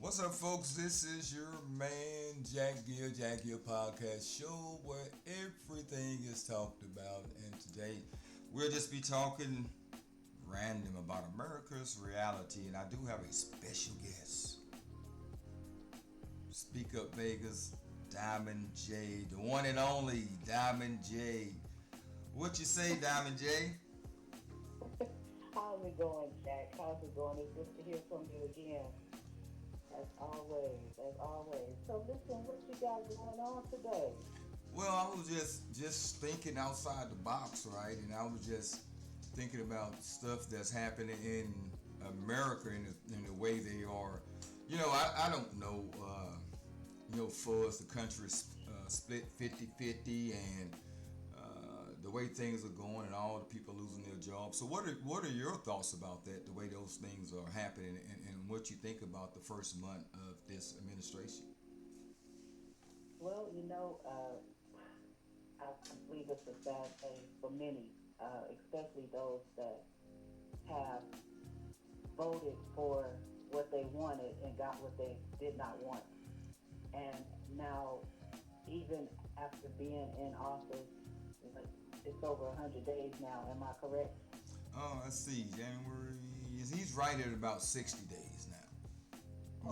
What's up, folks? This is your man, Jackgil Podcast Show, where everything is talked about. And today, we'll just be talking random about America's reality. And I do have a special guest. Speak Up Vegas, Diamond J, the one and only Diamond J. What you say, Diamond J? How's it going, Jack? How's it going? It's good to hear from you again. As always, as always. So listen, what you got going on today? Well, I was just thinking outside the box, right? And I was just thinking about stuff that's happening in America in the way they are. I don't know. For us, the country is split 50-50, and the way things are going, and all the people losing their jobs. So, what are your thoughts about that? The way those things are happening, and what you think about the first month of this administration? Well, I believe it's a sad day for many, especially those that have voted for what they wanted and got what they did not want. And now, even after being in office, it's over 100 days now. Am I correct? Oh, let's see. January. He's right at about 60 days now.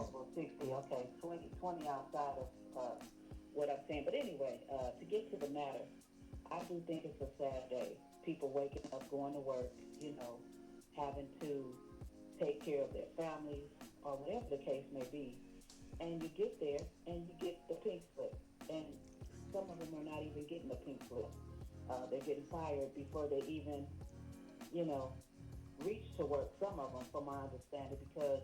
Over 60. Okay, 20 outside of what I'm saying. But anyway, to get to the matter, I do think it's a sad day. People waking up, going to work, having to take care of their families or whatever the case may be. And you get there and you get the pink slip. And some of them are not even getting the pink slip. They're getting fired before they even, reach to work. Some of them, from my understanding, because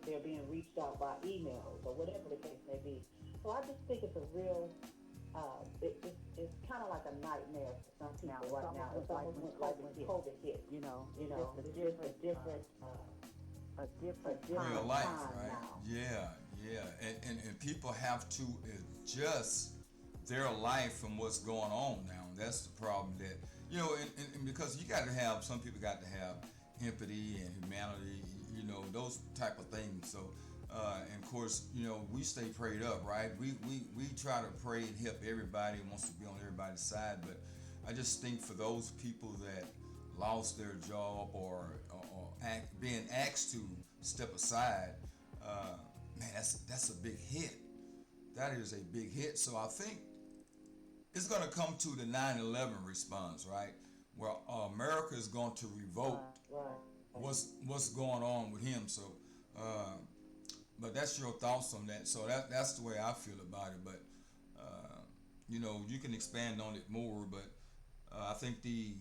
they're being reached out by emails or whatever the case may be. So I just think it's a real, it's kind of like a nightmare for some people right now. It's almost like when COVID hit. It's just a different Real life, time right? now. Yeah. And people have to adjust their life from what's going on now. That's the problem that, and because some people got to have empathy and humanity, those type of things. So, and of course, we stay prayed up, right? We try to pray and help everybody and wants to be on everybody's side. But I just think for those people that lost their job or being asked to step aside, man, that's a big hit. That is a big hit. So I think it's going to come to the 9/11 response, right? Where America is going to revolt Right. what's going on with him. So, but that's your thoughts on that. So that's the way I feel about it. But you can expand on it more. But I think the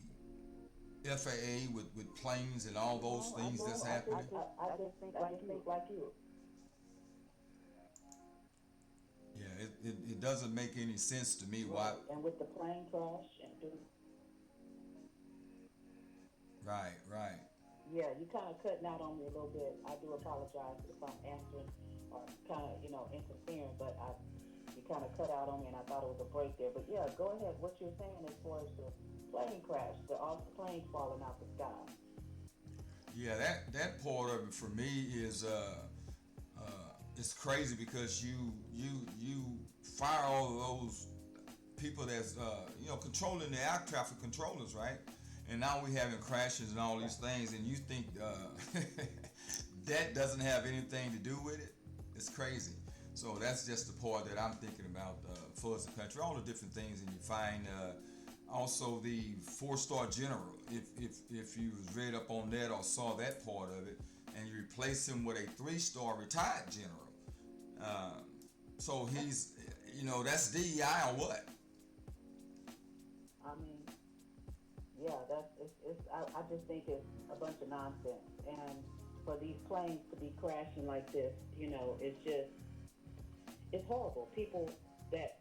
FAA with planes and all those things that's happening. I just think like you. Yeah, it doesn't make any sense to me Right. why. And with the plane crash Right. yeah, you kind of cutting out on me a little bit. I do apologize if I'm answering or kind of, interfering, but you kind of cut out on me and I thought it was a break there. But yeah, go ahead. What you're saying as far as the plane crash, all the planes falling out the sky. Yeah, that part of it for me is it's crazy because you fire all of those people that's controlling the air traffic controllers, right? And now we having crashes and all these things, and you think that doesn't have anything to do with it? It's crazy. So that's just the part that I'm thinking about for us, the country, all the different things, and you find also the four-star general. If you read up on that or saw that part of it, and you replace him with a three-star retired general. So he's, that's DEI or what? I mean, yeah, I just think it's a bunch of nonsense. And for these planes to be crashing like this, it's horrible. People that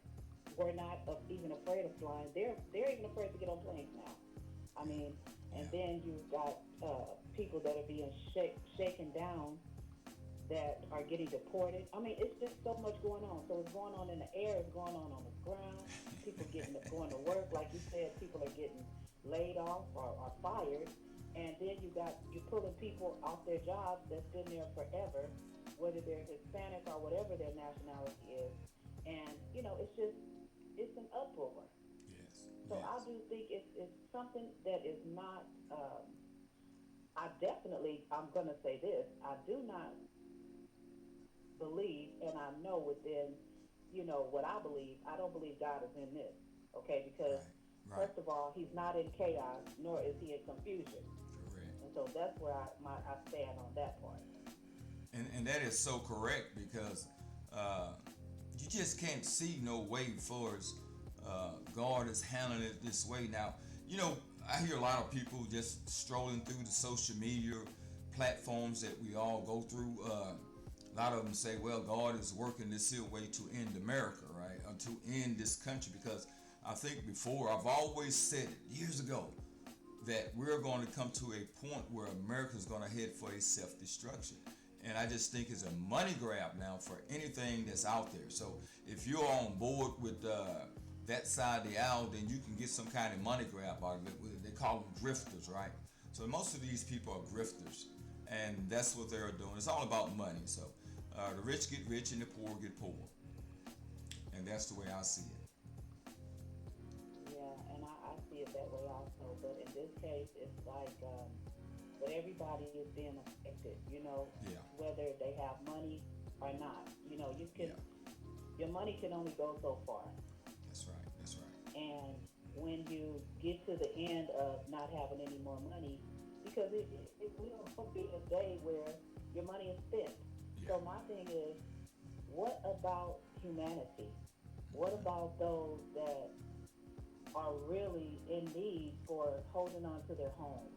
were not even afraid of flying, they're even afraid to get on planes now. I mean, and then you've got people that are being shaken down that are getting deported. I mean, it's just so much going on. So it's going on in the air, it's going on the ground. People going to work, like you said, people are getting laid off or fired, and then you're pulling people off their jobs that's been there forever whether they're Hispanic or whatever their nationality is, and it's just it's an uproar. Yes. So I Yes. do think it's something that is not. I definitely, I'm gonna say this. I do not believe, and I know within, what I believe. I don't believe God is in this. Okay, because Right. Right. first of all, He's not in chaos, nor is He in confusion, Correct. and so that's where I stand on that part. And that is so correct because uh, you just can't see no way for as God is handling it this way. Now, you know, I hear a lot of people just strolling through the social media platforms that we all go through. A lot of them say, well, God is working this here way to end America, right? Or to end this country because I think before, I've always said it years ago that we're going to come to a point where America's going to head for a self-destruction. And I just think it's a money grab now for anything that's out there. So if you're on board with that side of the aisle, then you can get some kind of money grab out of it. They call them grifters, right? So most of these people are grifters, and that's what they're doing. It's all about money. So the rich get rich and the poor get poor, and that's the way I see it. Yeah, and I see it that way also. But in this case, it's like, but everybody is being affected, Yeah, whether they have money or not. You can, yeah, your money can only go so far. that's right, that's right. And when you get to the end of not having any more money, because it will be a day where your money is spent. Yeah, So my thing is, what about humanity? What about those that are really in need for holding on to their homes,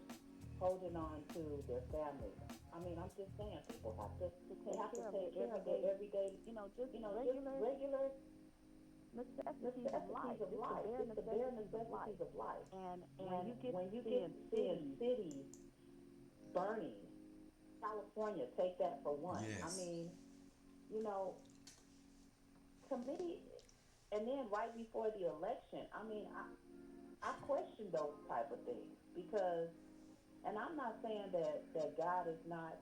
holding on to their families? I mean, I'm just saying, people have to Take care of every day, just just regular regular necessities of life, necessities of just the life, bare just the bare necessities of life. necessities of life. And when And you get when to you get seeing seeing cities, cities burning, California, take that for one. I yes, mean, you know, to me, and then right before the election, I mean, I question those type of things because, and I'm not saying that God is not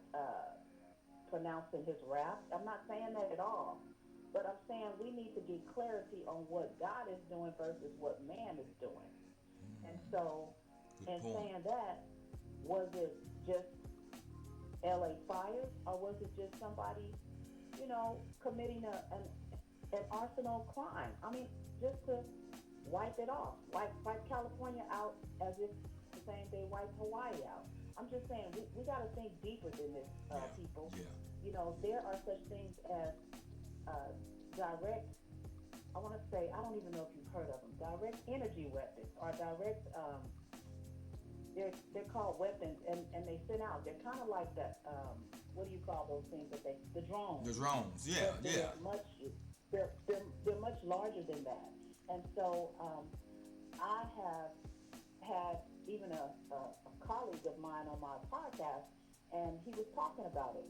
pronouncing His wrath. I'm not saying that at all. But I'm saying we need to get clarity on what God is doing versus what man is doing. And so, good in point. saying that, was it just LA fires, or was it just somebody, committing an arsenal crime? I mean, just to wipe it off, wipe California out as if the same day wipe Hawaii out. I'm just saying we got to think deeper than this, Yeah, people. yeah, There are such things as direct. I want to say I don't even know if you've heard of them. Direct energy weapons or direct. They're called weapons, and they send out. They're kind of like the what do you call those things that the drones? the drones. Yeah, But yeah. they're much larger than that. And so I have had even a colleague of mine on my podcast, and he was talking about it.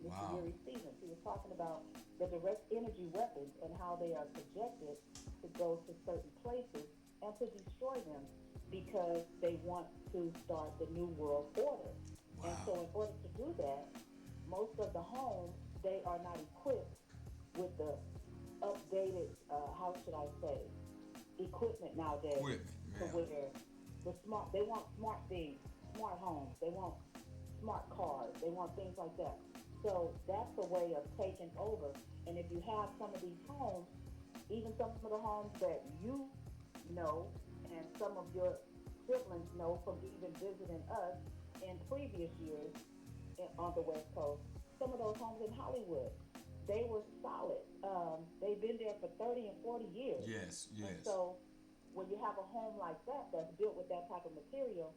Mr. Wow. Yuri Stevens. He was talking about the direct energy weapons and how they are projected to go to certain places and to destroy them because they want to start the new world order. And Wow. so in order to do that, most of the homes, they are not equipped with the updated, how should I say, equipment nowadays Equipment. to Yeah. where they want smart things, smart homes, they want smart cars, they want things like that. So that's a way of taking over. And if you have some of these homes, even some of the homes that you know and some of your siblings know from even visiting us in previous years on the West Coast, some of those homes in Hollywood, they were solid. They've been there for 30 and 40 years. Yes, And yes. so when you have a home like that that's built with that type of material,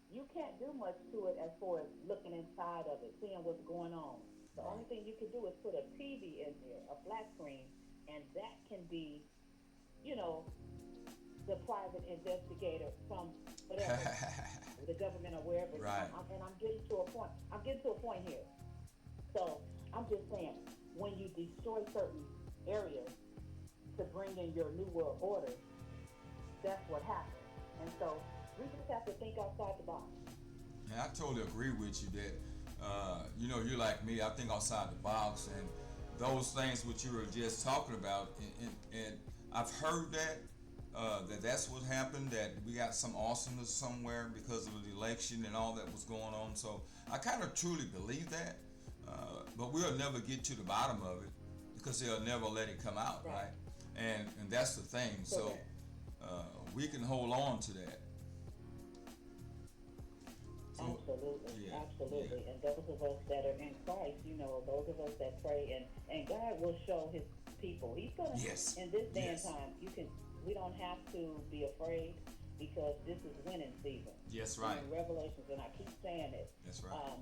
you can't do much to it as far as looking inside of it, seeing what's going on. The Right. only thing you can do is put a TV in there, a flat screen, and that can be, you know, the private investigator from whatever, the government or wherever. Right. And I'm getting to a point. I'm getting to a point here. So I'm just saying, when you destroy certain areas to bring in your new world order, that's what happens. And so we just have to think outside the box. And I totally agree with you that You're like me. I think outside the box, and those things which you were just talking about, and I've heard that that's what happened. That we got some awesomeness somewhere because of the election and all that was going on. So I kind of truly believe that, but we'll never get to the bottom of it because they'll never let it come out, right? And that's the thing. So we can hold on to that. So, Absolutely, yeah, absolutely. yeah. And those of us that are in Christ, those of us that pray, and God will show His people. He's gonna Yes. in this day and Yes. time. We don't have to be afraid because this is winning season. Yes, right. In Revelations, and I keep saying it. That's right.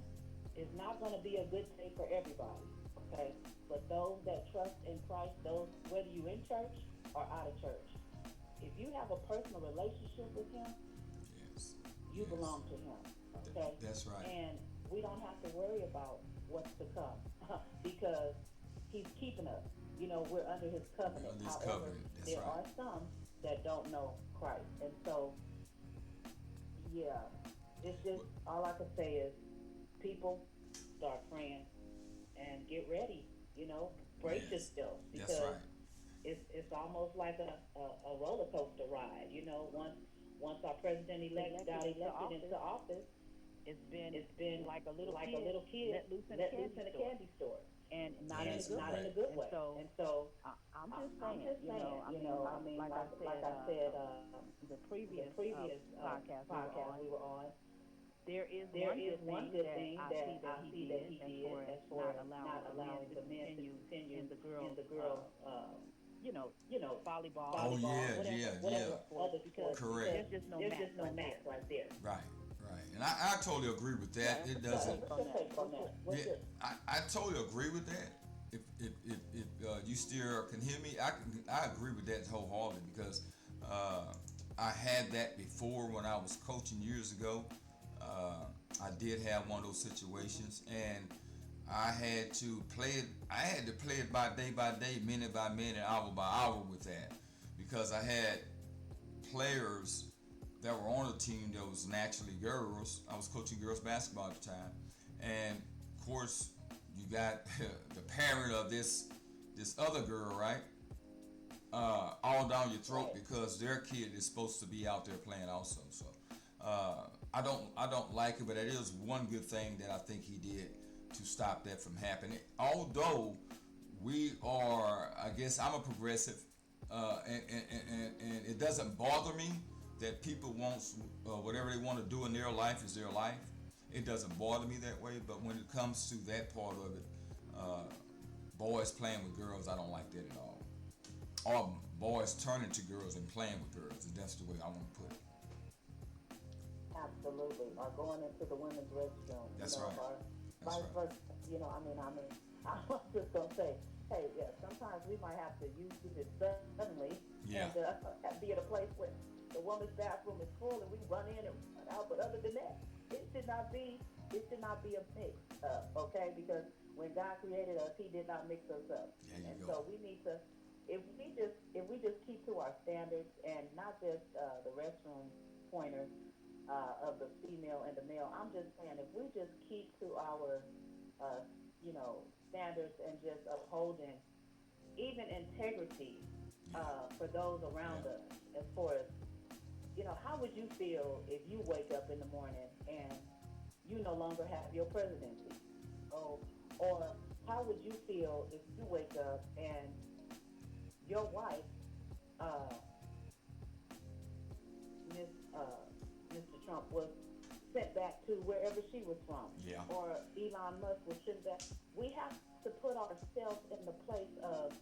It's not going to be a good day for everybody, okay? But those that trust in Christ, those whether you in church or out of church, if you have a personal relationship with Him, Yes. you Yes. belong to Him. Okay, That's right. and we don't have to worry about what's to come because He's keeping us. We're under His covenant. Under His However, covenant. That's there right. are some that don't know Christ, and so yeah, it's just all I can say is people start praying and get ready. Brace Yes. yourself That's because right. it's almost like a roller coaster ride. Once our president elect got elected into office, it's been like a like a kid little kid let loose in let a loose in candy a store, candy store, and not Yeah, in a that's good not way. in a good And way. so And so I'm just I'm saying, just saying, like I said, the the previous previous podcast podcast we were on, there is there one is good one thing good that thing I that see that I he see that did he as did far as as far as not not allowing allowing the the men men to to continue continue in the in girls, the girls' you know, you know, volleyball, Oh volleyball, yeah, whatever, yeah, whatever yeah. other because sports, Correct. there's just no there's match just no right match there. right there. Right. Right. And I totally agree with that. Yeah, It what's doesn't. your What's your take take on on that? that? What's Yeah, your I totally agree with that. If you still can hear me, I agree with that wholeheartedly because uh, I had that before when I was coaching years ago. I did have one of those situations, and I had to play it. I had to play it by day, minute by minute, hour by hour with that because I had players that were on the team that was naturally girls. I was coaching girls basketball at the time, and of course, you got the parent of this other girl, right? All down your throat right? because their kid is supposed to be out there playing also. So I don't like it, but it is one good thing that I think he did to stop that from happening. Although we are, I guess I'm a progressive, and it doesn't bother me that people want whatever they want to do in their life is their life. It doesn't bother me that way, but when it comes to that part of it, uh, boys playing with girls, I don't like that at all. Or boys turning to girls and playing with girls. That's the way I want to put it. Absolutely. Or going into the women's restroom, That's right. or That's vice right. versa. I was just gonna say, hey, yeah, sometimes we might have to use it suddenly Yeah. and be at a place where the women's bathroom is full and we run in and run out. But other than that, it should not be. It should not be a mix, okay? Because when God created us, He did not mix us up, There you and go. so we need to. If we just keep to our standards and not just the restroom pointers of the female and the male. I'm just saying, if we just keep to our, standards and just upholding even integrity for those around Yeah. us, as far as, how would you feel if you wake up in the morning and you no longer have your presidency? Or how would you feel if you wake up and your wife, uh, Miss Mr. Trump, was sent back to wherever she was from, Yeah. or Elon Musk was sent back? We have to put ourselves in the place of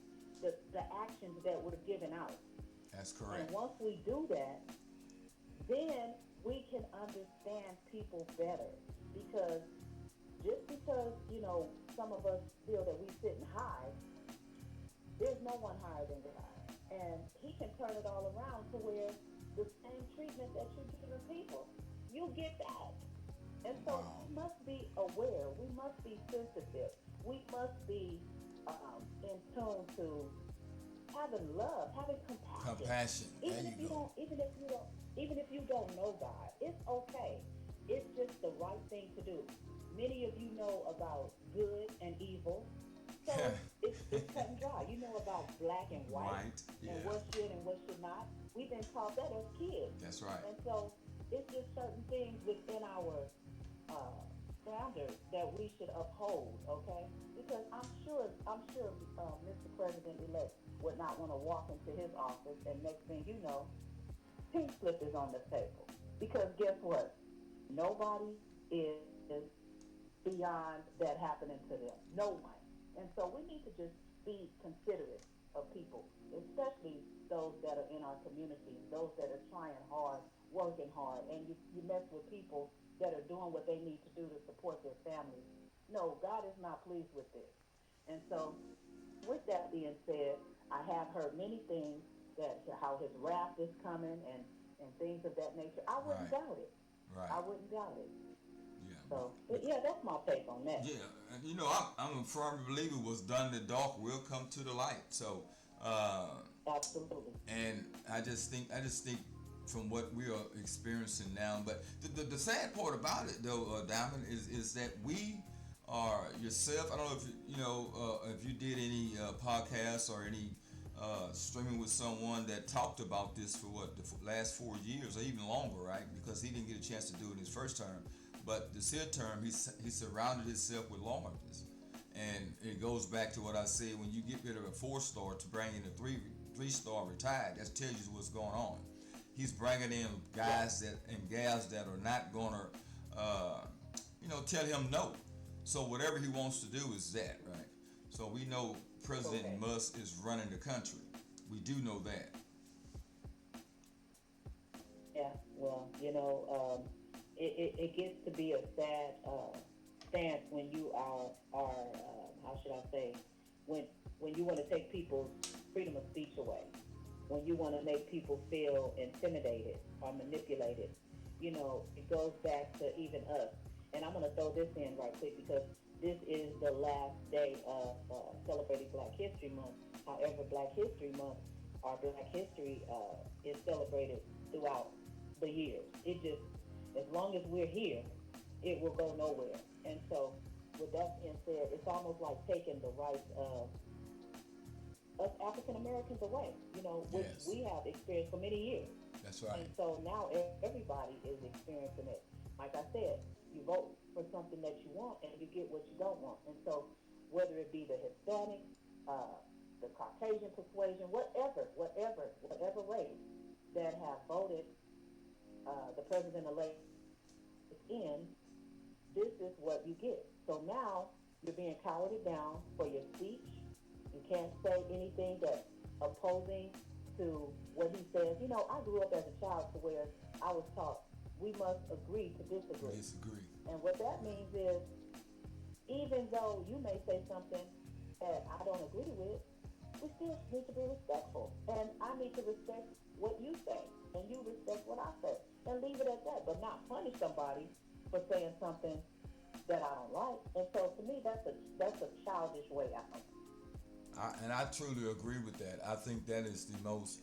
the actions that we're giving out. That's And correct. once we do that, then we can understand people better. Because just because, some of us feel that we sitting high, there's no one higher than God. And He can turn it all around to where the same treatment that you're giving people, you get back. And so Wow. we must be aware. We must be sensitive. We must be in tune to having love, having compassion. Compassion. There Even if you you go. don't, even if you don't know God, it's okay. It's just the right thing to do. many of you know about good and evil. So it's cut and dry. You know about black and white Right. and Yeah. what should and what should not. We've been taught that as kids. That's right. And so it's just certain things within our uh, standards that we should uphold, okay? Because I'm sure Mr. President elect would not want to walk into his office and next thing you know, pink slip is on the table. Because guess what? Nobody is beyond that happening to them. No one. And so we need to just be considerate of people, especially those that are in our communities, those that are trying hard, working hard, and you mess with people that are doing what they need to do to support their families. No, God is not pleased with this. And so, with that being said, I have heard many things that how his wrath is coming and things of that nature. I wouldn't Right. doubt it. Right. I wouldn't doubt it. Yeah. So, yeah, that's my take on that. Yeah, and I'm a firm believer what's done in the dark will come to the light. So, Absolutely. and I just think from what we are experiencing now. But the sad part about it, though, Diamond, is that we are yourself. I don't know if if you did any podcasts or any streaming with someone that talked about this for what the last 4 years or even longer, right? Because he didn't get a chance to do it in his first term, but this third term he surrounded himself with lawmakers, and it goes back to what I said: when you get rid of a 4-star to bring in a three-star retired, that tells you what's going on. He's bringing in guys that and gals that are not gonna, tell him no. So whatever he wants to do is that, right? So we know President Okay. Musk is running the country. We do know that. Yeah, well, it gets to be a sad stance when you are how should I say, when when you want to take people's freedom of speech away, when you want to make people feel intimidated or manipulated. It goes back to even us. And I'm going to throw this in right quick because this is the last day of celebrating Black History Month. However, Black History Month or Black History is celebrated throughout the years. It just, as long as we're here, it will go nowhere. And so, with that being said, it's almost like taking the rights of us African Americans away, which Yes, we have experienced for many years. that's And right. so now everybody is experiencing it. Like I said, you vote for something that you want and you get what you don't want. And so whether it be the Hispanic, the Caucasian persuasion, whatever race that have voted the president-elect in, this is what you get. So now you're being cowered down for your speech. You can't say anything that's opposing to what he says. I grew up as a child to where I was taught we must agree to disagree. Disagree. And what that means is, even though you may say something that I don't agree with, we still need to be respectful. And I need to respect what you say, and you respect what I say, and leave it at that, but not punish somebody for saying something that I don't like. And so to me, that's a childish way out. And I truly agree with that. I think that is the most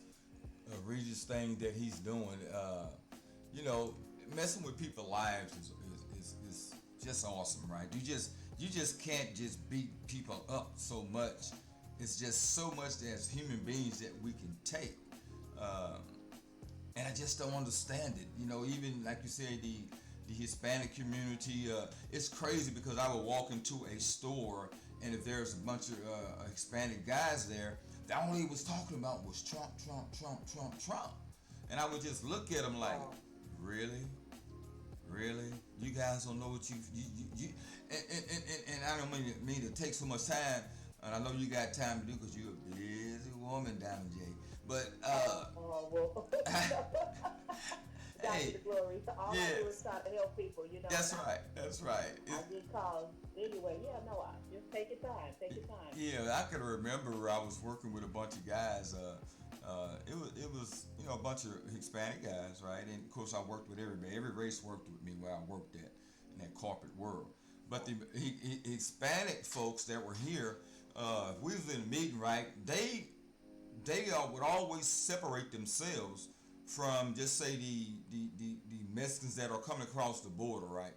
egregious thing that he's doing. You know, messing with people's lives is just awesome, right? You just can't just beat people up so much. It's just so much as human beings that we can take, and I just don't understand it. Even like you said, the Hispanic community, it's crazy because I would walk into a store and if there's a bunch of Hispanic guys there, the only he was talking about was Trump, Trump, Trump, Trump, Trump, and I would just look at him like, Wow. really? Really? You guys don't know what you and I don't mean to take so much time, and I know you got time to do because you're a busy woman, Diamond J. But Oh, well, God be hey, the glory. So all I do is yes, try to help people, that's right, that's right. I get calls anyway. Yeah, no, just take your time. Take your time. Yeah, I can remember I was working with a bunch of guys. It was a bunch of Hispanic guys, right? And of course I worked with everybody. Every race worked with me where I worked at in that corporate world. But the Hispanic folks that were here, if we was in a meeting, right? They would always separate themselves from just say the Mexicans that are coming across the border, right?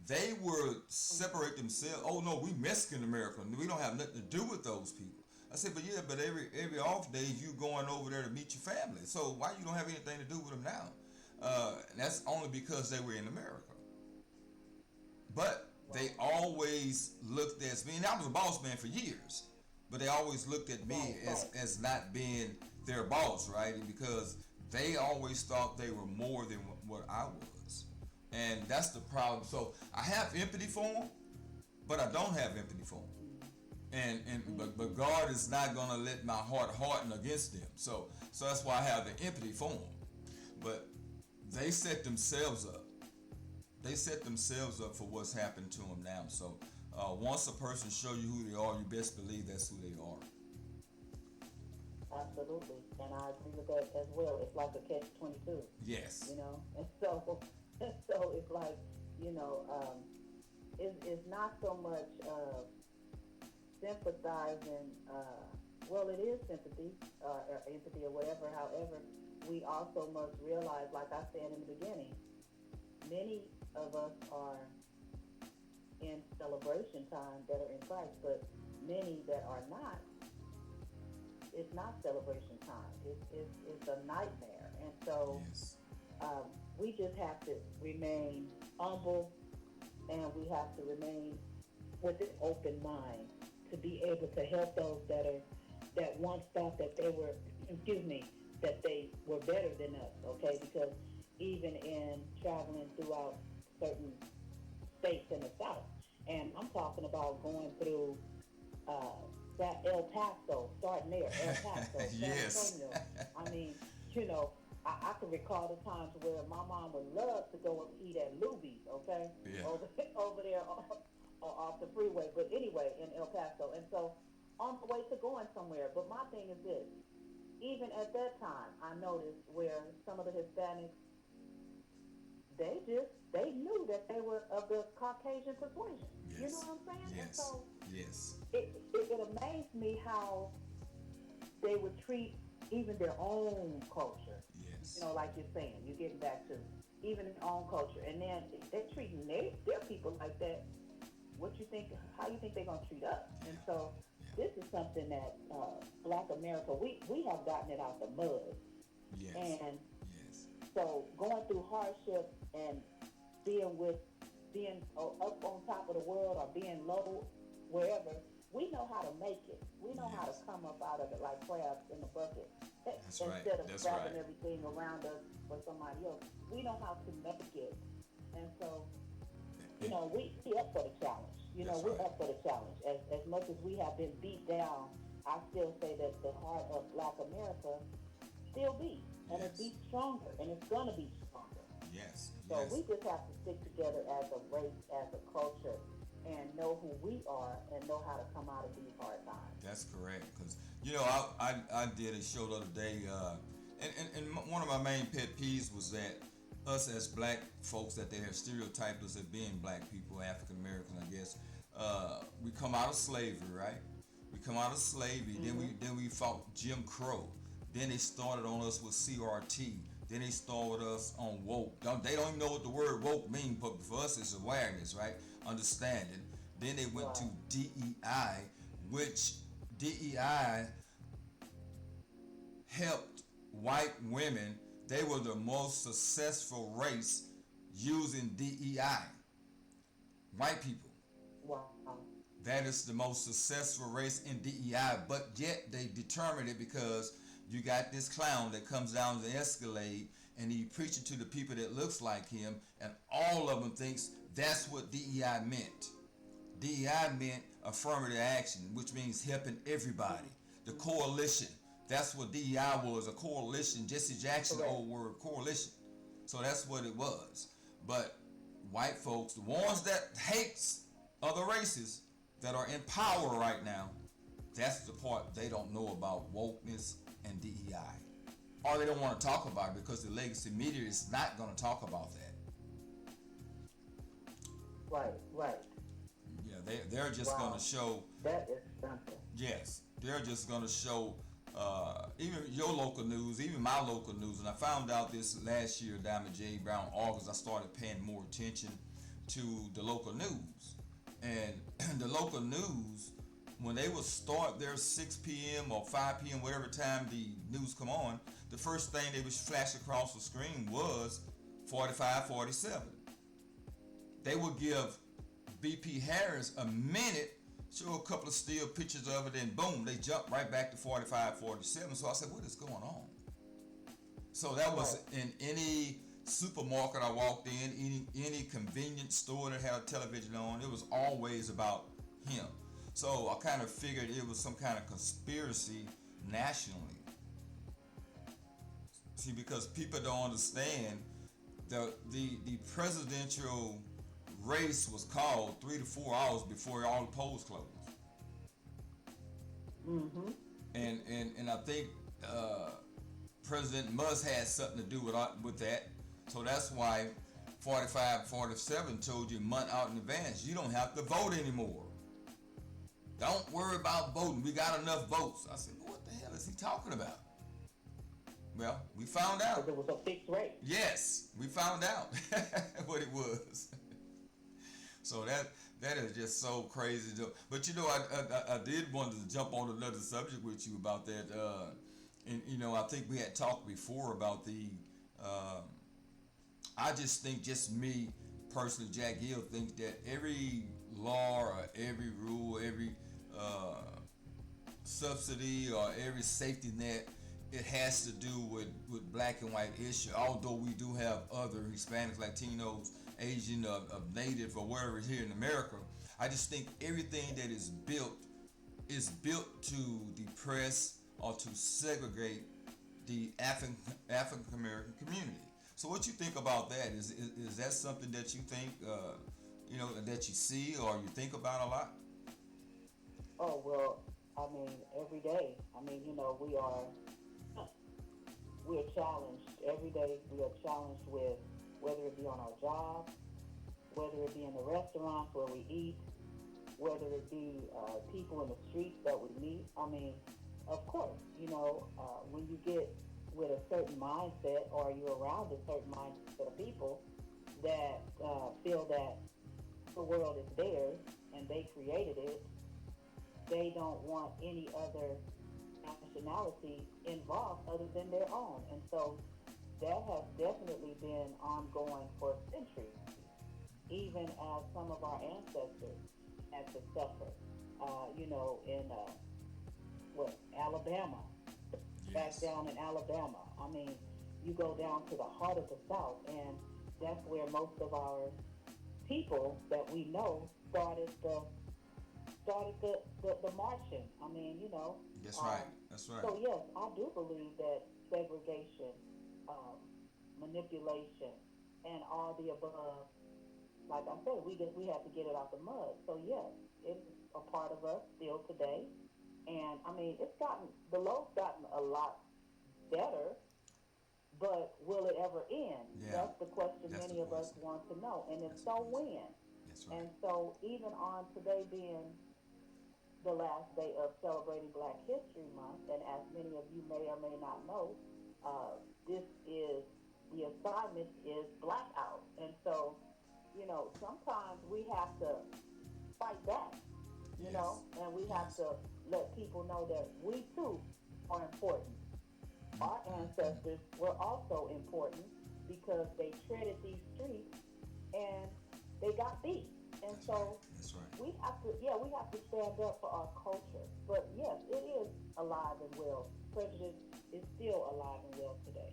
they would separate themselves. Oh no, we Mexican American. We don't have nothing to do with those people. I said, but yeah, but every off day you going over there to meet your family. So why you don't have anything to do with them now? That's only because they were in America. But they always looked at me, and I was a boss man for years. But they always looked at me as not being their boss, right? Because they always thought they were more than what I was, and that's the problem. So I have empathy for them, but I don't have empathy for them. But God is not gonna let my heart harden against them. So that's why I have the empathy for them. But they set themselves up. They set themselves up for what's happened to them now. So once a person show you who they are, you best believe that's who they are. Absolutely, and I agree with that as well. It's like a catch-22. Yes. And so it's like, it's not so much sympathizing. Well, it is sympathy or empathy or whatever. However, we also must realize, like I said in the beginning, many of us are in celebration time that are in Christ, but many that are not, it's not celebration time. It's a nightmare. And so Yes. we just have to remain humble, and we have to remain with an open mind to be able to help those that once thought that they were, that they were better than us, okay? Because even in traveling throughout certain states in the South, and I'm talking about going through that El Paso, starting there, El Paso, Yes. San Antonio. I mean, I can recall the times where my mom would love to go and eat at Luby's, okay? Yeah. Over there off the freeway. But anyway, in El Paso. And so on the way to going somewhere. But my thing is this. Even at that time, I noticed where some of the Hispanics, they knew that they were of the Caucasian persuasion. Yes. You know what I'm saying? Yes. And so Yes. it amazed me how they would treat even their own culture. Yes. Like you're saying, you're getting back to even their own culture. And then they're treating their people like that. How you think they're going to treat us? And so this is something that Black America, we have gotten it out the mud. Yes. And yes. so going through hardship and being up on top of the world or being low wherever, we know how to make it. We know how to come up out of it like crabs in a bucket. That's Instead right. of That's grabbing right. everything around us for somebody else. We know how to make it. And so, we up for the challenge. That's We're right. up for the challenge. As much as we have been beat down, I still say that the heart of Black America still beats. And it Yes. beats stronger. And it's going to be stronger. Yes. So Yes. we just have to stick together as a race, as a culture, and know who we are and know how to come out of these hard times. That's correct. Because I did a show the other day, and one of my main pet peeves was that us as black folks, that they have stereotyped us as being black people, African Americans, I guess. We come out of slavery, right? We come out of slavery. Mm-hmm. Then we fought Jim Crow. Then they started on us with CRT. Then they started us on woke. They don't even know what the word woke means, but for us it's awareness, right? Understanding. Then they went to DEI, which DEI helped white women. They were the most successful race using DEI. White people. Wow. That is the most successful race in DEI, but yet they determined it because you got this clown that comes down the Escalade and he preaching to the people that looks like him, and all of them thinks that's what DEI meant. DEI meant affirmative action, which means helping everybody. The coalition. That's what DEI was, a coalition. Jesse Jackson, the old word, coalition. So that's what it was. But white folks, the ones that hates other races that are in power right now, that's the part they don't know about wokeness and DEI. Or they don't want to talk about it because the legacy media is not going to talk about that. Right. Yeah, they're just going to show. That is something. Yes, they're just going to show even your local news, even my local news. And I found out this last year, Diamond J. Brown, August, I started paying more attention to the local news. And the local news, when they would start their 6 p.m. or 5 p.m., whatever time the news come on, the first thing they would flash across the screen was 45, 47. They would give BP Harris a minute, show a couple of still pictures of it, and boom, they jump right back to 45, 47. So I said, what is going on? So that was in any supermarket I walked in, any convenience store that had a television on, it was always about him. So I kind of figured it was some kind of conspiracy nationally. See, because people don't understand the presidential race was called 3 to 4 hours before all the polls closed. Mm-hmm. And I think President Musk had something to do with that. So that's why 45, 47 told you a month out in advance, you don't have to vote anymore. Don't worry about voting. We got enough votes. I said, well, what the hell is he talking about? Well, we found out. Because it was a fixed rate. Yes, we found out what it was. So that is just so crazy. But you know, I did want to jump on another subject with you about that. And you know, I think we had talked before about the. I just think, just me personally, Jackgil thinks that every law or every rule, every subsidy or every safety net, it has to do with black and white issue. Although we do have other Hispanics, Latinos, Asian, of Native or wherever here in America, I just think everything that is built to depress or to segregate the African American community. So what you think about that? Is that something that you think, you know, that you see or you think about a lot? Oh, well, I mean, every day. I mean, you know, we are challenged every day. We are challenged with whether it be on our job, whether it be in the restaurants where we eat, whether it be people in the streets that we meet. I mean, of course, you know, when you get with a certain mindset or you're around a certain mindset of people that feel that the world is theirs and they created it, they don't want any other nationality involved other than their own. And so that has definitely been ongoing for centuries, even as some of our ancestors had to suffer, you know, in Alabama, back down in Alabama. I mean, you go down to the heart of the South, and that's where most of our people that we know started the marching. I mean, you know. That's right. That's right. So yes, I do believe that segregation, manipulation, and all the above. Like I said, we have to get it out the mud. So yes, it's a part of us still today. And I mean, the load's gotten a lot better, but will it ever end? Yeah. That's the question many of us want to know. And if so, when? That's right. And so even on today being the last day of celebrating Black History Month, and as many of you may or may not know, the assignment is blackout. And so, you know, sometimes we have to fight back, you know, and we have to let people know that we too are important. Our ancestors were also important because they treaded these streets and they got beat. And That's right. we have to stand up for our culture. But yes, it is alive and well. Prejudice is still alive and well today.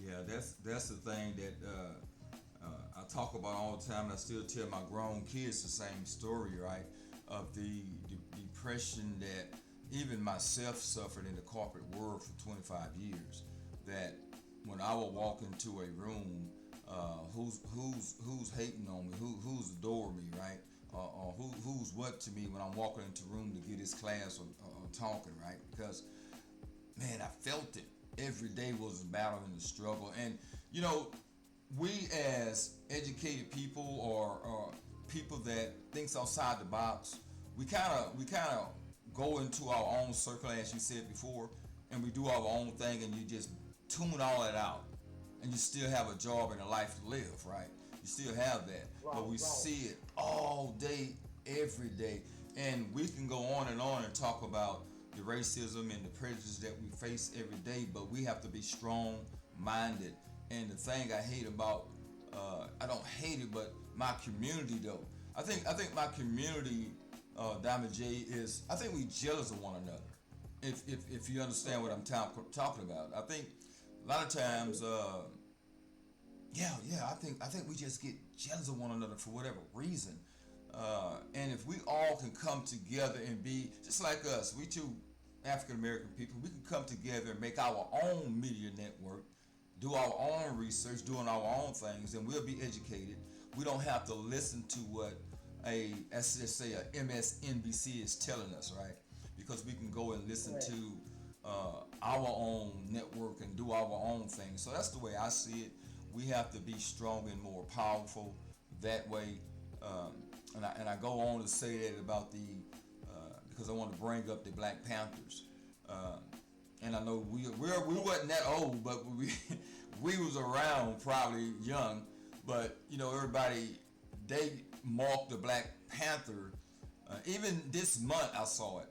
Yeah, that's the thing that I talk about all the time, and I still tell my grown kids the same story, right? Of the depression that even myself suffered in the corporate world for 25 years. That when I would walk into a room, who's hating on me, who's adoring me, right? Or who's what to me when I'm walking into a room to get this class or talking, right? Because man, I felt it. Every day was a battle and a struggle. And you know, we as educated people or people that thinks outside the box, we kind of go into our own circle, as you said before, and we do our own thing, and you just tune all that out, and you still have a job and a life to live, right? You still have that, but we see it all day, every day, and we can go on and talk about the racism and the prejudice that we face every day. But we have to be strong-minded. And the thing I hate about, I don't hate it, but my community though. I think my community, Diamond J, is I think we jealous of one another. If you understand what I'm talking about, I think a lot of times, I think we just get jealous of one another for whatever reason. And if we all can come together and be just like us, we two African American people, we can come together and make our own media network, do our own research, doing our own things, and we'll be educated. We don't have to listen to what let's just say a MSNBC is telling us, right? Because we can go and listen to our own network and do our own thing. So that's the way I see it. We have to be strong and more powerful that way. And I go on to say that about because I want to bring up the Black Panthers. And I know we wasn't that old, but we was around probably young. But everybody, they marked the Black Panther. Even this month I saw it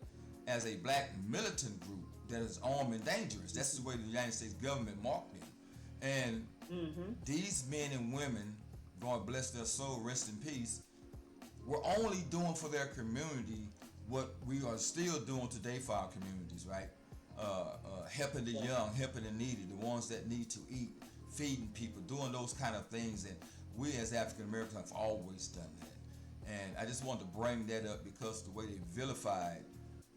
as a black militant group that is armed and dangerous. That's the way the United States government marked them. And these men and women, God bless their soul, rest in peace, were only doing for their community what we are still doing today for our communities, right? Helping the young, helping the needy, the ones that need to eat, feeding people, doing those kind of things. And we as African Americans have always done that. And I just wanted to bring that up because the way they vilified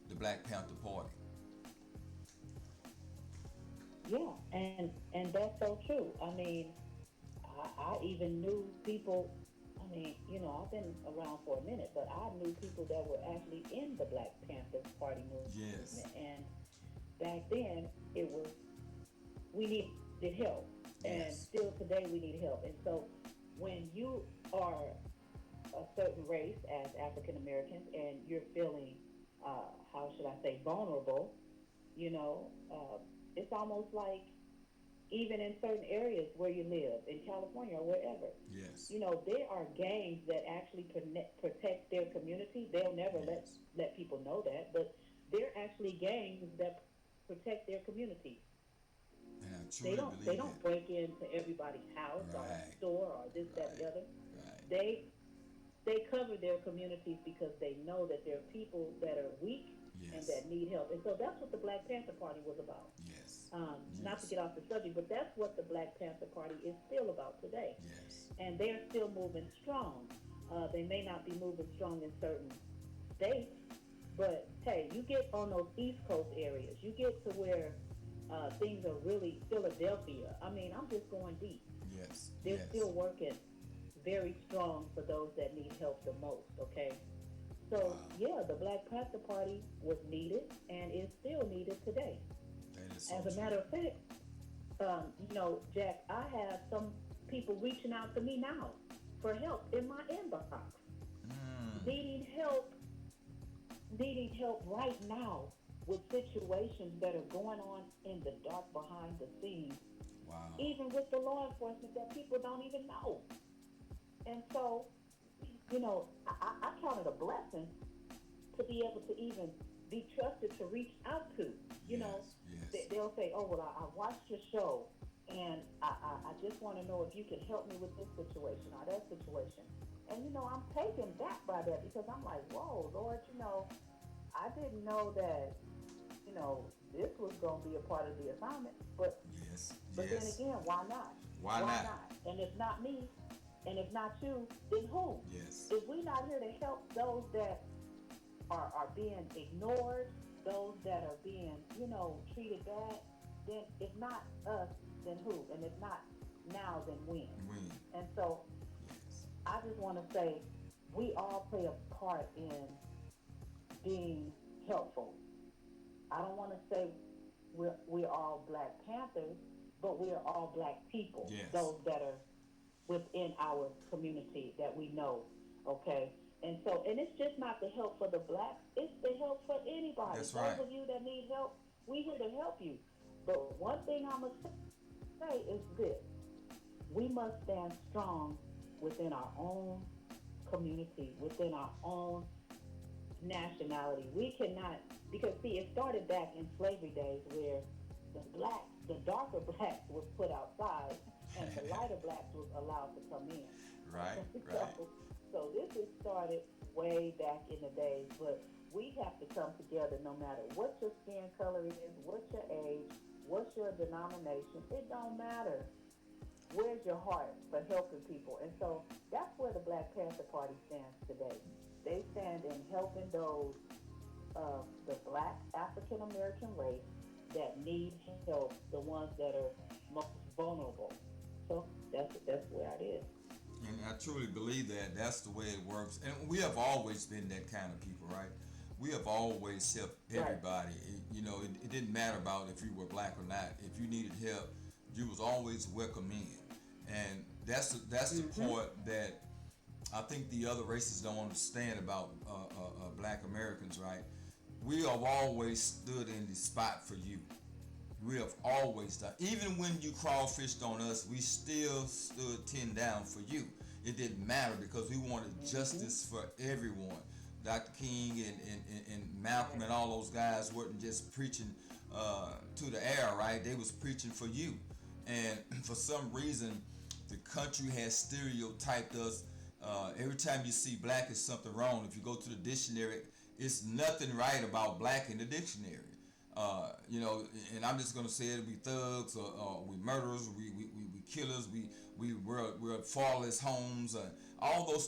the Black Panther Party. Yeah, and that's so true. I mean, I even knew people. I mean, I've been around for a minute, but I knew people that were actually in the Black Panther Party movement. Yes. And back then, it was we needed help, and still today we need help. And so, when you are a certain race as African Americans, and you're feeling, how should I say, vulnerable, it's almost like even in certain areas where you live, in California or wherever, Yes. there are gangs that actually protect their community. They'll never let people know that, but they're actually gangs that protect their community. And I truly believe They don't break into everybody's house or store or this, that, and the other. Right. They cover their communities because they know that there are people that are weak and that need help. And so that's what the Black Panther Party was about. Yes. Not to get off the subject, but that's what the Black Panther Party is still about today. Yes. And they're still moving strong. They may not be moving strong in certain states, but hey, you get on those East Coast areas, you get to where things are really Philadelphia. I mean, I'm just going deep. Yes. They're still working very strong for those that need help the most, okay? So, the Black Panther Party was needed and is still needed today. That is so As a matter of fact, Jack, I have some people reaching out to me now for help in my inbox. Needing help right now with situations that are going on in the dark behind the scenes. Wow. Even with the law enforcement that people don't even know. And so, I count it a blessing to be able to even be trusted to reach out to. They'll say, oh, well, I watched your show, and I just want to know if you can help me with this situation or that situation. And, I'm taken back by that because I'm like, whoa, Lord, I didn't know that, this was going to be a part of the assignment. But then again, why not? Why not? And if not me, and if not you, then who? Yes. If we're not here to help those that are being ignored, those that are being, treated bad, then if not us, then who? And if not now, then when? And so I just want to say we all play a part in being helpful. I don't want to say we're all Black Panthers, but we're all Black people, those that are within our community that we know, okay? And it's just not the help for the Blacks, it's the help for anybody. That's those right. of you that need help, we're here to help you. But one thing I must say is this: we must stand strong within our own community, within our own nationality. We cannot, because see, it started back in slavery days where the darker blacks was put outside and the lighter blacks was allowed to come in. Right, Okay, right. so this is started way back in the days, but we have to come together no matter what your skin color is, what's your age, what's your denomination. It don't matter. Where's your heart for helping people? And so that's where the Black Panther Party stands today. They stand in helping those of the Black African American race that need help, the ones that are most vulnerable. So that's where it is. And I truly believe that that's the way it works. And we have always been that kind of people, right? We have always helped Right. everybody. It didn't matter about if you were black or not. If you needed help, you was always welcome in. And that's the Mm-hmm. part that I think the other races don't understand about black Americans, right? We have always stood in the spot for you. We have always done. Even when you crawfished on us, we still stood 10 down for you. It didn't matter because we wanted Mm-hmm. justice for everyone. Dr. King and Malcolm Right. and all those guys weren't just preaching to the air, right? They was preaching for you. And for some reason, the country has stereotyped us. Every time you see black, is something wrong. If you go to the dictionary, it's nothing right about black in the dictionary. And I'm just gonna say it: we thugs, or we murderers, we killers, we're fatherless homes, all those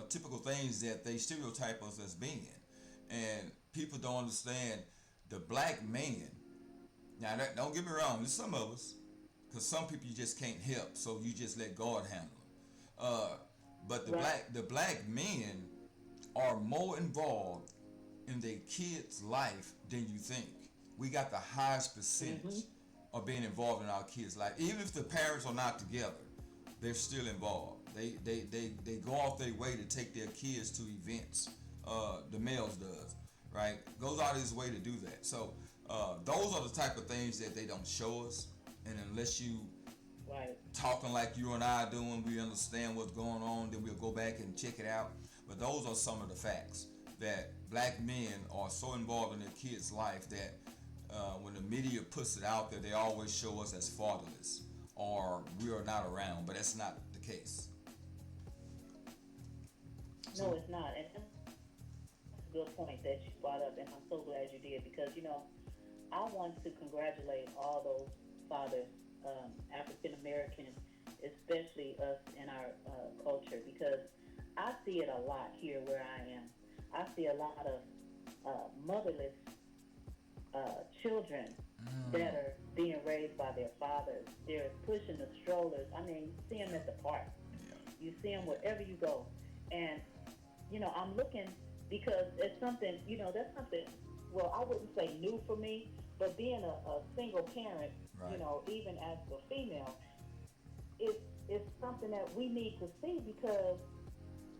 typical things that they stereotype us as being, and people don't understand the black man. Now, don't get me wrong, there's some of us, because some people you just can't help, so you just let God handle them. But Right. the black men are more involved in their kids' life than you think. We got the highest Mm-hmm. percentage of being involved in our kids' life. Even if the parents are not together, they're still involved. They go off their way to take their kids to events. The males does, right? Goes out of his way to do that. So those are the type of things that they don't show us. And unless you Right. talking like you and I are doing, we understand what's going on, then we'll go back and check it out. But those are some of the facts that black men are so involved in their kids' life that when the media puts it out there, they always show us as fatherless or we are not around, but that's not the case. No, So, it's not. And that's a good point that you brought up, and I'm so glad you did because I want to congratulate all those fathers, African American, especially us in our culture, because I see it a lot here where I am. I see a lot of motherless children that are being raised by their fathers. They're pushing the strollers. I mean, you see them at the park. yeah, You see them wherever you go. And, I'm looking because it's something, that's something, well, I wouldn't say new for me, but being a single parent, right, even as a female, it's something that we need to see because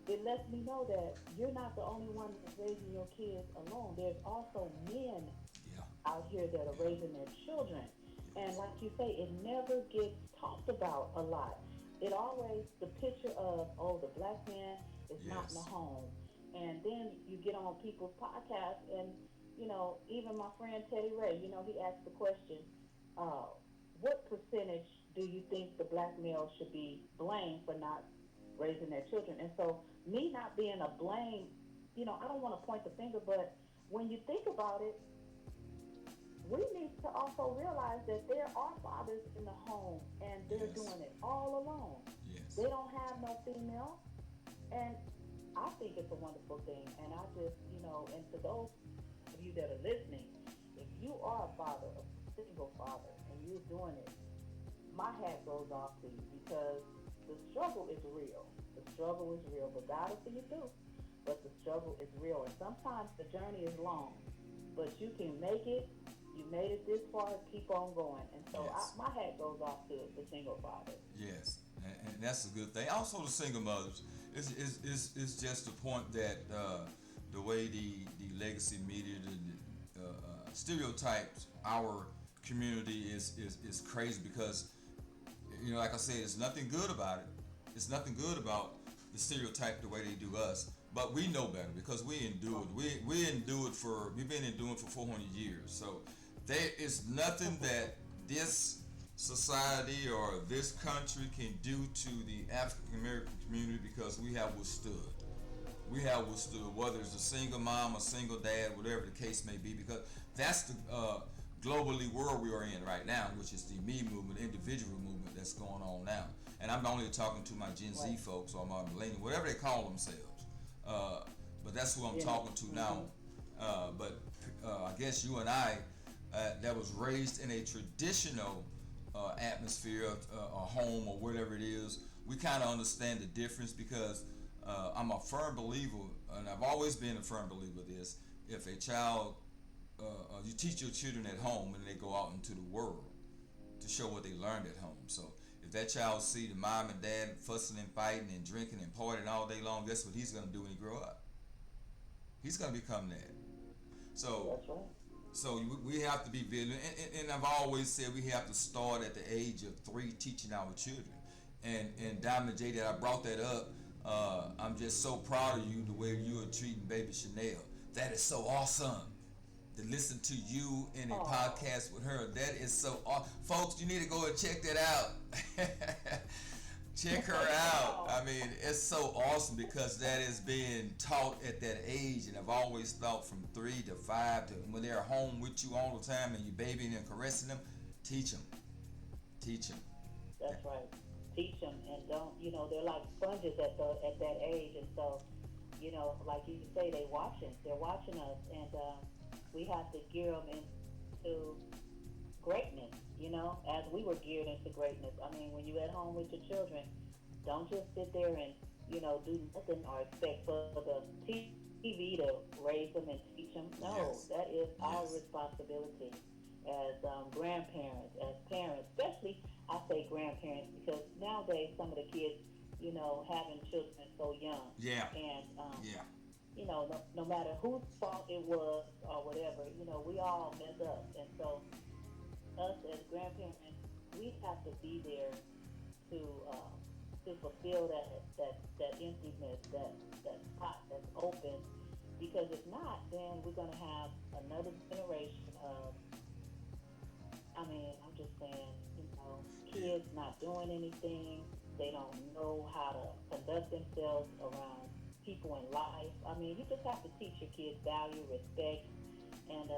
it lets me know that you're not the only one that's raising your kids alone. There's also men yeah, out here that are raising their children. And yes, like you say, it never gets talked about a lot. It always, the picture of, oh, the black man is not in the yes, home. And then you get on people's podcasts and, even my friend Teddy Ray, he asked the question, uh, what percentage do you think the black male should be blamed for not raising their children? And so me not being a blame, I don't want to point the finger, but when you think about it, we need to also realize that there are fathers in the home and they're yes, doing it all alone. yes, They don't have no female. And I think it's a wonderful thing. And I just, and to those of you that are listening, if you are a father, a single father, and you're doing it, my hat goes off to you because the struggle is real. The struggle is real, but God will see you through. But the struggle is real. And sometimes the journey is long, but you can make it. You made it this far, keep on going. And so yes, my hat goes off to the single father. yes, and that's a good thing. Also, the single mothers is just the point that the way the legacy media stereotypes our community is crazy because like I said, it's nothing good about it. it's nothing good about the stereotype the way they do us. But we know better because we endured. We endured for we've been enduring for 400 years. So there is nothing that this society or this country can do to the African American community because we have withstood. We have withstood, whether it's a single mom, a single dad, whatever the case may be, because that's the globally world we are in right now, which is the me movement, individual movement that's going on now. And I'm only talking to my Gen Z folks or my millennials, whatever they call themselves. But that's who I'm talking to now. But I guess you and I, that was raised in a traditional atmosphere, a home or whatever it is, we kind of understand the difference because I'm a firm believer, and I've always been a firm believer of this. If a child, you teach your children at home and they go out into the world to show what they learned at home. So if that child see the mom and dad fussing and fighting and drinking and partying all day long, guess what he's going to do when he grow up? He's going to become that. So, That's right. so we have to be vigilant, and I've always said we have to start at the age of 3 teaching our children. And Diamond J, that I brought that up. I'm just so proud of you the way you are treating baby Chanel. That is so awesome. To listen to you in a podcast with her, that is so awesome. Folks, you need to go and check that out. Check her out. I mean, it's so awesome because that is being taught at that age, and I've always thought from 3 to 5 to when they're home with you all the time and you babying and caressing them, teach them. That's right. Teach them, and don't, they're like sponges at that age, and so, like you say, they're watching us, and we have to gear them into greatness, as we were geared into greatness. I mean, when you're at home with your children, don't just sit there and, do nothing or expect for the TV to raise them and teach them. No, that is our responsibility as grandparents, as parents, especially I say grandparents because nowadays some of the kids, having children so young. Yeah. And, no matter whose fault it was or whatever, we all mess up. And so us as grandparents, we have to be there to fulfill that emptiness, that spot that's open. Because if not, then we're going to have another generation of, I'm just saying, kids not doing anything. They don't know how to conduct themselves around people in life. You just have to teach your kids value, respect, and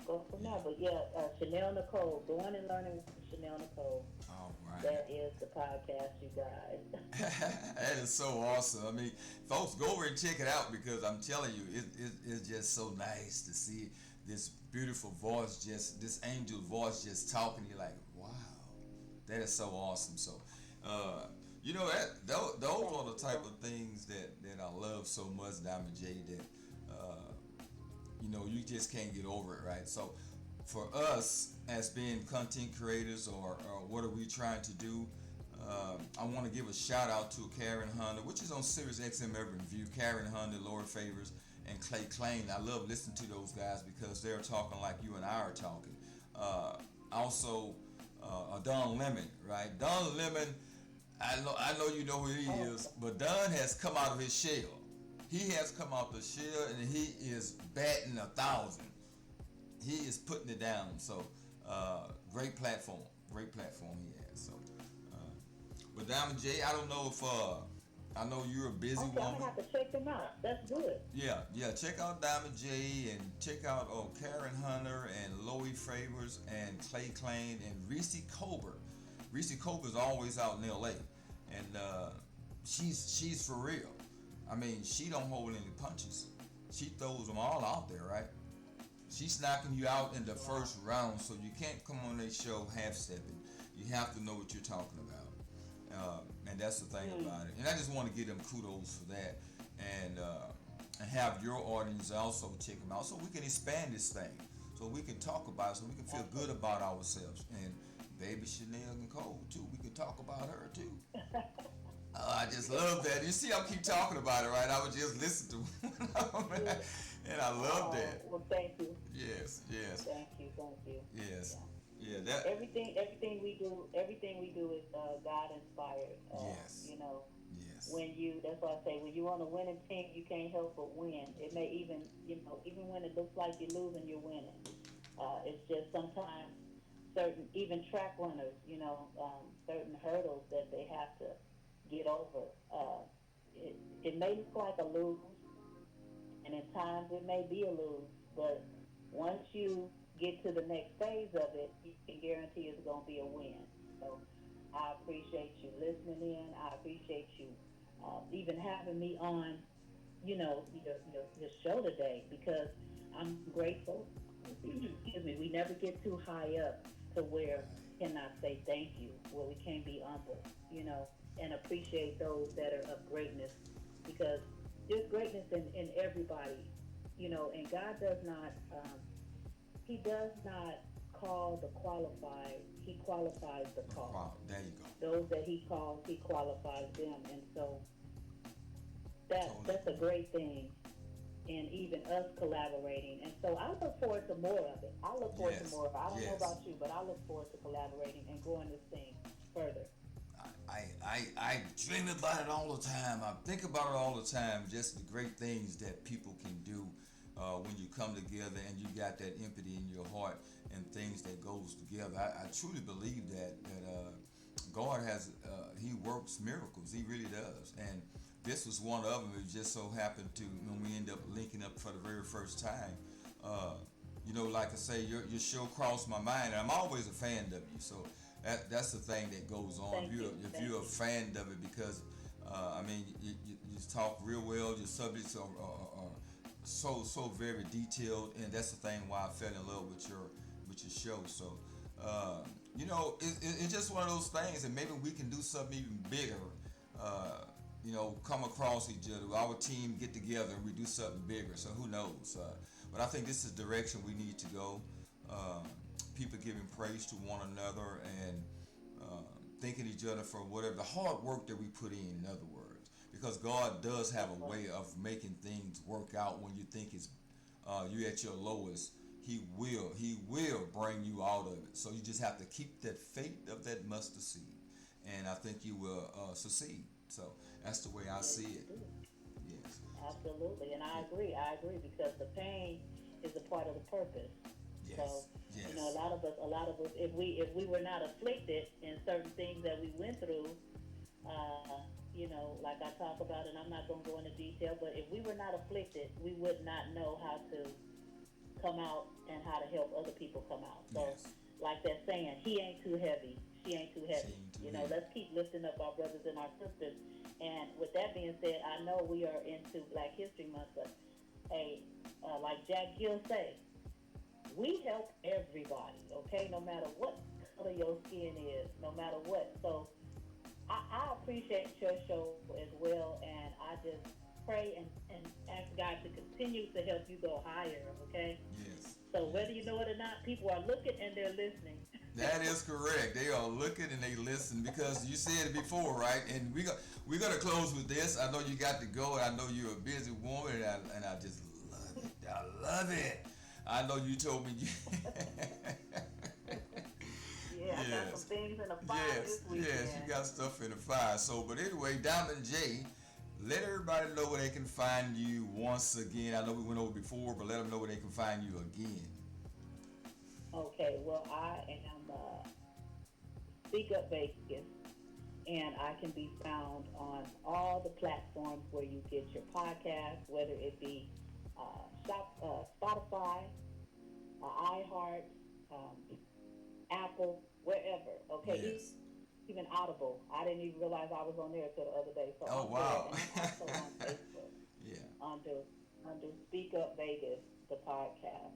go from there. But Chanel Nicole, go on and learn with Chanel Nicole. All right. That is the podcast, you guys. That is so awesome. Folks, go over and check it out because I'm telling you, it's just so nice to see this beautiful voice, this angel voice just talking. You're like, wow, that is so awesome. So, those are the type of things that I love so much, Diamond J, that, you just can't get over it, right? So, for us as being content creators or what are we trying to do, I want to give a shout out to Karen Hunter, which is on Sirius XM Urban View. Karen Hunter, Lori Favors, and Clay Klein. I love listening to those guys because they're talking like you and I are talking. Also, Don Lemon, right? Don Lemon, I know you know who he is, but Don has come out of his shell. He has come out the shell, and he is batting 1,000. He is putting it down. So, great platform he has. So, but Diamond J, I don't know if I know you're a busy woman. I'm gonna have to check them out. That's good. Yeah. Check out Diamond J and check out Karen Hunter and Lori Favors and Clay Klein and Reese Colbert. Reese Colbert is always out in L.A. and she's for real. She don't hold any punches. She throws them all out there, right? She's knocking you out in the first round, so you can't come on their show half-stepping. You have to know what you're talking about. And that's the thing about it. And I just want to give them kudos for that. And have your audience also check them out so we can expand this thing. So we can talk about it, so we can feel good about ourselves. And baby Chanel Nicole, too. We can talk about her, too. I just love that. You see, I keep talking about it, right? I would just listen to it. And I love that. Well, thank you. Yes. Thank you. Yes. Yeah, that. Everything we do is God inspired. Yes. You know, Yes. that's why I say when you're on a winning team, you can't help but win. It may even, even when it looks like you're losing, you're winning. It's just sometimes certain, even track runners, certain hurdles that they have to get over. It may look like a lose, and at times it may be a lose, but once you get to the next phase of it, you can guarantee it's going to be a win. So I appreciate you listening in. I appreciate you even having me on, your show today because I'm grateful. Excuse me. We never get too high up to where cannot say thank you, where we can't be humble, and appreciate those that are of greatness because there's greatness in everybody, and God does not, He does not call the qualified, He qualifies the call. Wow, there you go. Those that He calls, He qualifies them. And so Totally. that's a great thing. And even us collaborating. And so I look forward to more of it. I look forward to Yes. more of it. I don't know Yes. about you, but I look forward to collaborating and growing this thing further. I dream about it all the time. I think about it all the time. Just the great things that people can do when you come together and you got that empathy in your heart and things that goes together. I truly believe that God has He works miracles. He really does. And this was one of them. It just so happened to when we end up linking up for the very first time. Like I say, your show crossed my mind, and I'm always a fan of you. So that's the thing that goes on. Thank you. If Thank you're a you. fan of it, because you talk real well. Your subjects are so very detailed, and that's the thing why I fell in love with your show. So it's just one of those things, and maybe we can do something even bigger. Come across each other. Our team get together and we do something bigger. So who knows? But I think this is the direction we need to go. People giving praise to one another and thanking each other for whatever the hard work that we put in other words, because God does have a way of making things work out when you think you're at your lowest. He will bring you out of it. So you just have to keep that faith of that mustard seed, and I think you will succeed. So that's the way I Yes, see you it. do. Yes. Absolutely. And I agree. Because the pain is a part of the purpose. So, Yes. Yes. a lot of us, if we were not afflicted in certain things that we went through, like I talk about, and I'm not going to go into detail, but if we were not afflicted, we would not know how to come out and how to help other people come out. So, Yes. like that saying, he ain't too heavy, she ain't too heavy. She ain't too heavy. Let's keep lifting up our brothers and our sisters. And with that being said, I know we are into Black History Month, but like Jackgil say, we help everybody, okay? No matter what color your skin is, no matter what. So I appreciate your show as well, and I just pray and ask God to continue to help you go higher, okay? Yes. So whether you know it or not, people are looking and they're listening. That is correct. They are looking and they listen because you said it before, right? And we're gonna close with this. I know you got to go, and I know you're a busy woman, and I just love it. I love it. I know you told me. Yeah, I got some things in the fire this weekend. Yes, you got stuff in the fire. So, but anyway, Diamond J, let everybody know where they can find you once again. I know we went over before, but let them know where they can find you again. Okay, well, I am Speak Up Vegas, and I can be found on all the platforms where you get your podcast, whether it be Spotify, iHeart, Apple, wherever. Okay, Yes. even Audible. I didn't even realize I was on there till the other day. So Oh, I'm wow. there, and I'm also on Facebook Yeah. under Speak Up Vegas, the podcast.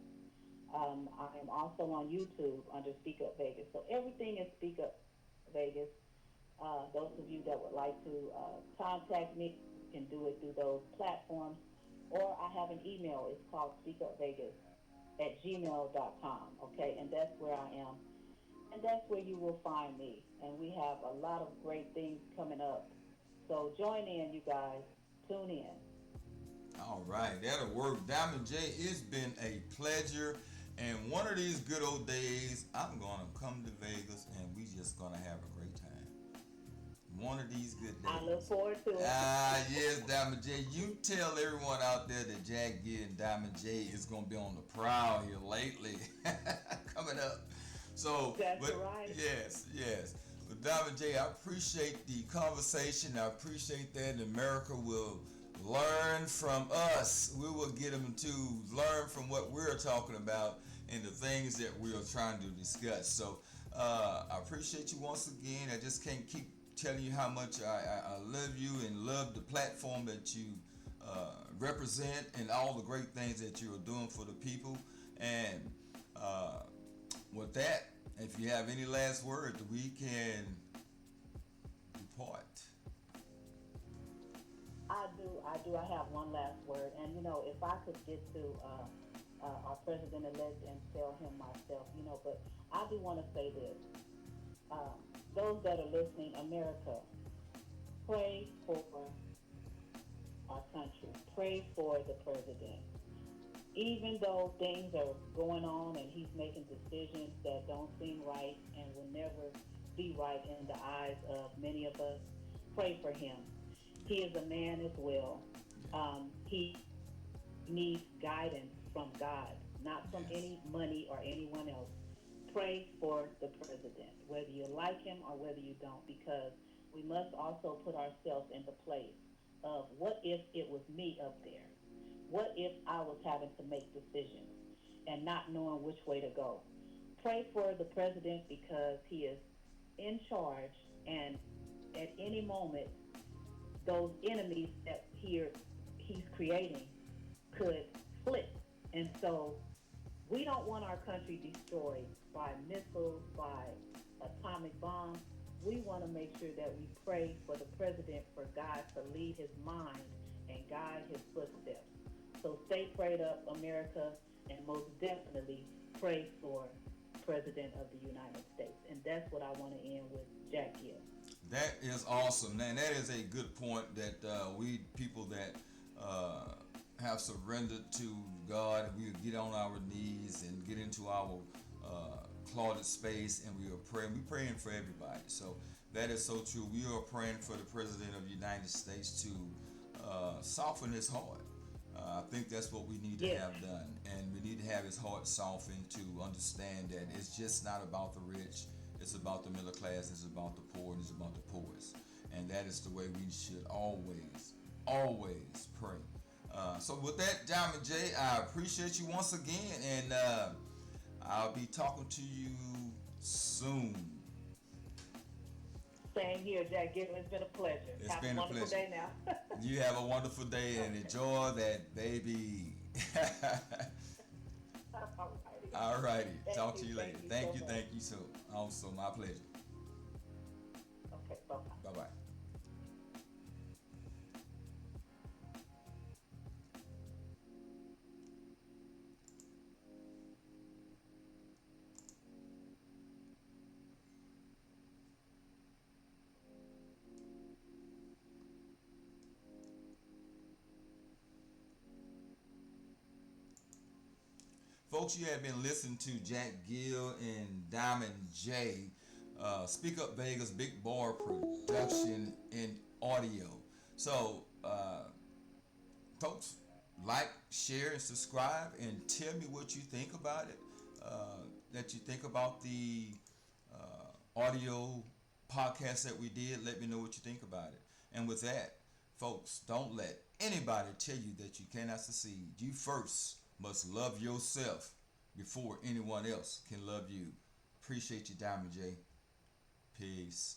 I am also on YouTube under Speak Up Vegas. So everything is Speak Up Vegas. Those of you that would like to contact me can do it through those platforms. Or I have an email. It's called speakupvegas@gmail.com. Okay, and that's where I am. And that's where you will find me. And we have a lot of great things coming up. So join in, you guys. Tune in. All right, that'll work. Diamond J, it's been a pleasure, And one of these good old days, I'm gonna come to Vegas and we just gonna have a great time. One of these good I look days. forward to it. Ah, yes, Diamond J. You tell everyone out there that Jackgil and Diamond J is gonna be on the prowl here lately, coming up. So, That's but right. yes, yes. But Diamond J, I appreciate the conversation. I appreciate that America will learn from us. We will get them to learn from what we're talking about and the things that we are trying to discuss. So I appreciate you once again. I just can't keep telling you how much I love you and love the platform that you represent and all the great things that you are doing for the people. And uh, with that, if you have any last words, we can depart. I have one last word. And, if I could get to our president-elect and tell him myself, but I do want to say this. Those that are listening, America, pray for our country. Pray for the president. Even though things are going on and he's making decisions that don't seem right and will never be right in the eyes of many of us, pray for him. He is a man as well. He needs guidance from God, not from Yes. any money or anyone else. Pray for the president, whether you like him or whether you don't, because we must also put ourselves in the place of what if it was me up there? What if I was having to make decisions and not knowing which way to go? Pray for the president because he is in charge, and at any moment those enemies that he's creating could flip. And so we don't want our country destroyed by missiles, by atomic bombs. We want to make sure that we pray for the president, for God to lead his mind and guide his footsteps. So stay prayed up, America, and most definitely pray for President of the United States. And that's what I want to end with, Jackgil. That is awesome, and that is a good point that we people that have surrendered to God, we get on our knees and get into our closet space, and we are praying. We're praying for everybody. So that is so true. We are praying for the President of the United States to soften his heart. I think that's what we need to Yes. have done, and we need to have his heart softened to understand that it's just not about the rich. It's about the middle class. It's about the poor, and it's about the poorest. And that is the way we should always, always pray. So with that, Diamond J, I appreciate you once again, and I'll be talking to you soon. Same here, Jackgil. It's been a pleasure. It's Have been a a wonderful pleasure. day now. You have a wonderful day and enjoy that baby. Alrighty. All righty. Thank Talk to you, you thank later. you Thank so you. much. Thank you so. Also, my pleasure. Okay, bye-bye. Bye bye. Folks, you have been listening to Jackgil and Diamond J. Speak Up Vegas Big Boy Production in audio. So, folks, like, share, and subscribe, and tell me what you think about it. That you think about the audio podcast that we did. Let me know what you think about it. And with that, folks, don't let anybody tell you that you cannot succeed. You first must love yourself before anyone else can love you. Appreciate you, Diamond J. Peace.